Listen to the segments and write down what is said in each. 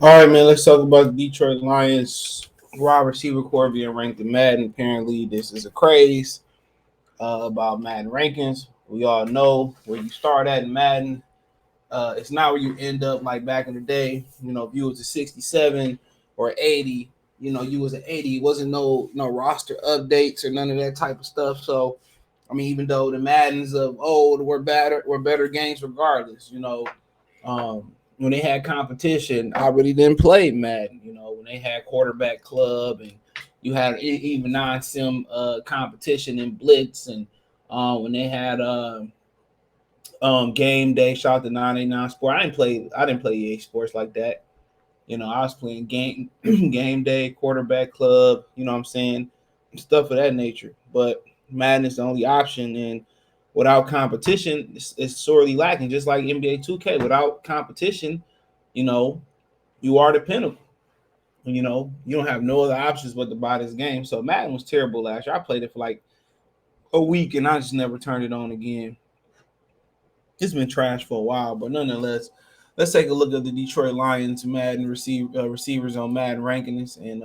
All right, man. Let's talk about the Detroit Lions wide receiver core being ranked in Madden. Apparently, this is a craze about Madden rankings. We all know where you start at in Madden. It's not where you end up like back in the day. You know, if you was a 67 or 80, you was an 80. It wasn't no roster updates or none of that type of stuff. So, I mean, even though the Maddens of old were better games regardless. When they had competition, I really didn't play Madden. When they had quarterback club and you had even non-sim competition in blitz, and when they had game day, shout out to 989 Sport. I didn't play EA Sports like that. I was playing game day, quarterback club, you know what I'm saying? Stuff of that nature. But Madden is the only option, and without competition, it's sorely lacking. Just like NBA 2K, without competition, you know, you are the pinnacle. You don't have no other options but to buy this game. So Madden was terrible last year. I played it for like a week and I just never turned it on again. It's been trash for a while, but nonetheless, let's take a look at the Detroit Lions Madden receivers on Madden rankings. And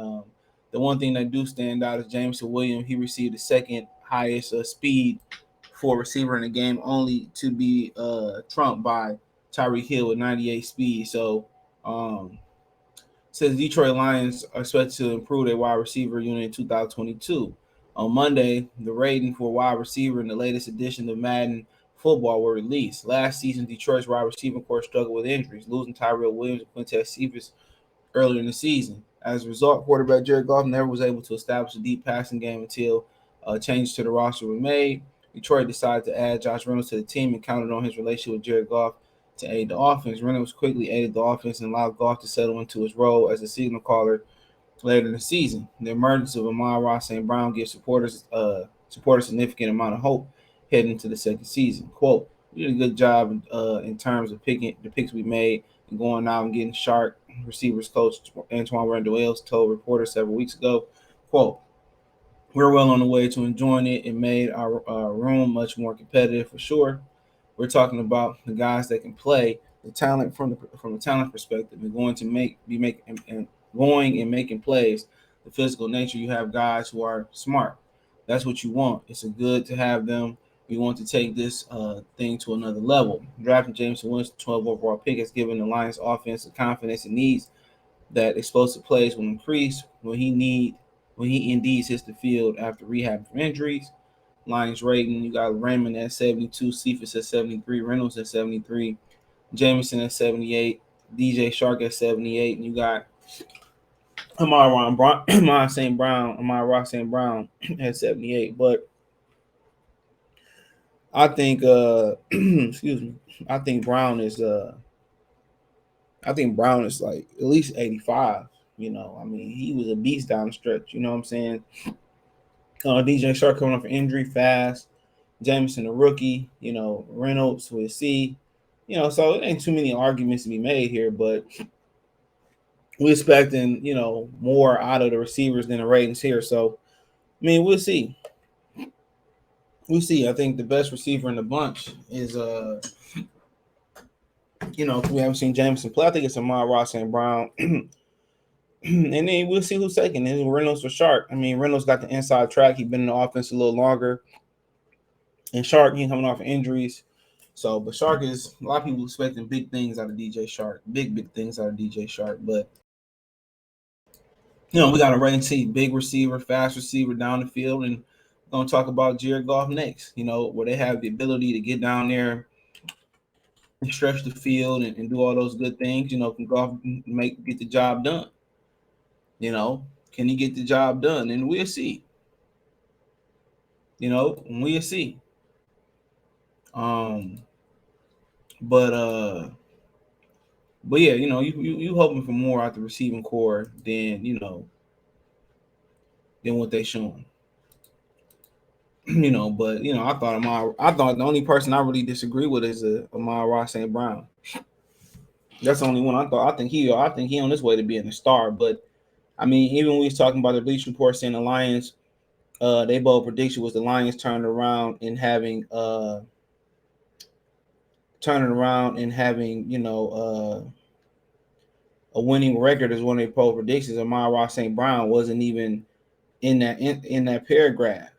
the one thing that do stand out is Jameson Williams. He received the second highest speed for a receiver in the game, only to be trumped by Tyreek Hill with 98 speed. So, says Detroit Lions are expected to improve their wide receiver unit in 2022. On Monday, the rating for wide receiver in the latest edition of Madden Football were released. Last season, Detroit's wide receiver core struggled with injuries, losing Tyrell Williams and Quintez Cephas earlier in the season. As a result, quarterback Jared Goff never was able to establish a deep passing game until changes to the roster were made. Detroit decided to add Josh Reynolds to the team and counted on his relationship with Jared Goff to aid the offense. Reynolds quickly aided the offense and allowed Goff to settle into his role as a signal caller later in the season. The emergence of Amon-Ra St. Brown gives supporters a significant amount of hope heading into the second season. Quote, "We did a good job in terms of picking the picks we made and going out and getting sharp." Receivers coach Antoine Randall Ellis told reporters several weeks ago. Quote, "We're well on the way to enjoying it. It made our room much more competitive for sure. We're talking about the guys that can play, the talent from the talent perspective, and going to be making and going and making plays. The physical nature, you have guys who are smart. That's what you want. It's a good to have them. We want to take this thing to another level. Drafting Jameson Winston, 12 overall pick, has given the Lions offense the confidence it needs that explosive plays will increase when he indeed hits the field after rehab from injuries. Lions rating, you got Raymond at 72, Cephas at 73, Reynolds at 73, Jameson at 78, DJ Shark at 78, and you got Amon St. Brown at 78. But I think excuse me, I think Brown is like at least 85. I mean, he was a beast down the stretch. You know what I'm saying? DJ Shark coming off an injury fast. Jameson, a rookie. Reynolds with C. So it ain't too many arguments to be made here, but we're expecting, more out of the receivers than the ratings here. So, I mean, we'll see. We'll see. I think the best receiver in the bunch is, if we haven't seen Jameson play, I think it's Amon-Ra St. Brown. And then we'll see who's taking it. Reynolds for Shark. I mean, Reynolds got the inside track. He's been in the offense a little longer. And Shark, he coming off of injuries. So, but Shark is a lot of people expecting big things out of DJ Shark, big things out of DJ Shark. But we got a rain see big receiver, fast receiver down the field, and we're gonna talk about Jared Goff next. Where they have the ability to get down there and stretch the field and do all those good things. Can Goff get the job done? Can he get the job done? And we'll see. We'll see. Um, but But yeah, you hoping for more out the receiving core than what they showing. But I thought the only person I really disagree with is Amon-Ra St. Brown. That's the only one I thought. I think he on his way to being a star. But I mean, even when we was talking about the Bleach Report saying the Lions, they bold prediction was the Lions turning around and having a winning record as one of their poll predictions. Amon-Ra St. Brown wasn't even in that paragraph.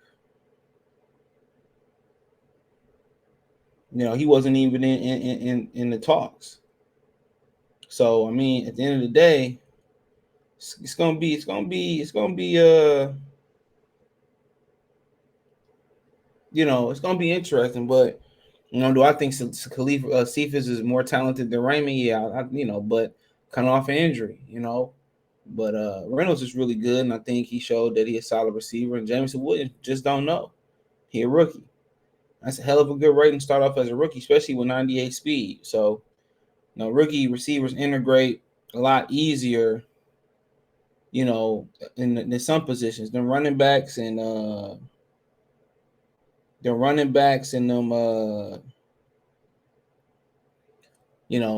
He wasn't even in the talks. So I mean, at the end of the day, it's gonna be it's gonna be interesting. But do I think Khalifa Cephas is more talented than Raymond? Yeah, but coming off an injury, But Reynolds is really good, and I think he showed that he's a solid receiver. And Jameson Williams just don't know. He a rookie. That's a hell of a good rating to start off as a rookie, especially with 98 speed. So, rookie receivers integrate a lot easier, in some positions. Them running backs and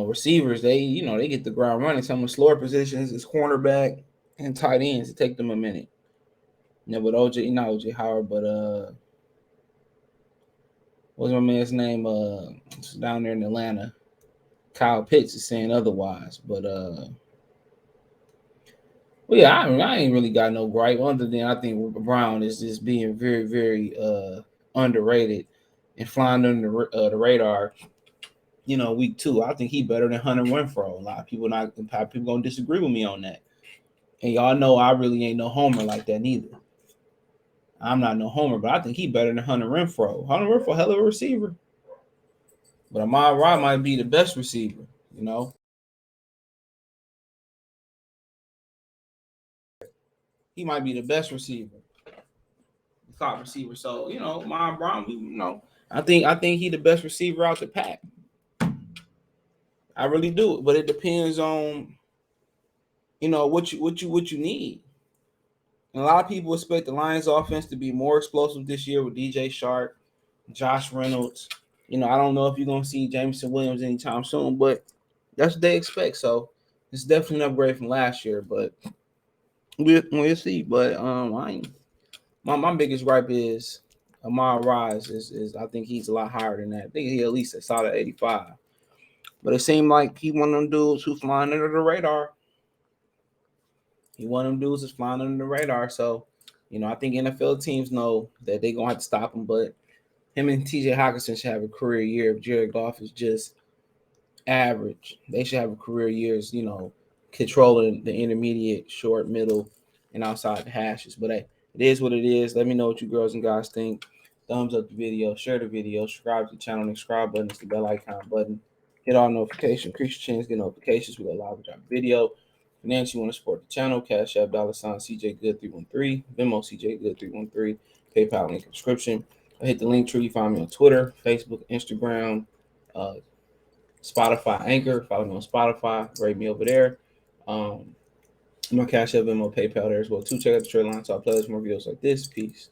receivers, they get the ground running. Some of the slower positions is cornerback and tight ends. It take them a minute. But not OJ Howard, but what's my man's name? Down there in Atlanta. Kyle Pitts is saying otherwise. But yeah, I ain't really got no gripe other than I think Brown is just being very, very underrated and flying under the radar. Week 2, I think he better than Hunter Renfrow. A lot of people gonna disagree with me on that. And y'all know I really ain't no homer like that neither. I'm not no homer, but I think he better than Hunter Renfrow. Hunter Renfrow, hell of a receiver. But Amon-Ra might be the best receiver, He might be the best receiver. Top receiver. So, Amon-Ra, I think he the best receiver out the pack. I really do. But it depends on, what you need. And a lot of people expect the Lions offense to be more explosive this year with DJ Shark, Josh Reynolds. I don't know if you're gonna see Jameson Williams anytime soon, but that's what they expect. So it's definitely an upgrade from last year, but we'll see. But my biggest gripe is Amon-Ra is I think he's a lot higher than that. I think he at least a solid 85. But it seemed like he one of them dudes who's flying under the radar. He one of them dudes that's flying under the radar. So, I think NFL teams know that they're gonna have to stop him, but him and TJ Hawkinson should have a career year. If Jared Goff is just average, they should have a career years, controlling the intermediate, short, middle, and outside the hashes. But hey, it is what it is. Let me know what you girls and guys think. Thumbs up the video, share the video, subscribe to the channel. The subscribe button is the bell icon button. Hit all notifications, increase your chance, get notifications. We go live with our video. Finance, you want to support the channel, Cash App, $ CJ Good 313, Venmo CJ Good 313, PayPal link in description. Hit the link tree. You find me on Twitter, Facebook, Instagram, Spotify, Anchor. Follow me on Spotify. Rate me over there. My Cash App, Venmo, PayPal there as well. Check out the trade line. So I'll play more videos like this. Peace.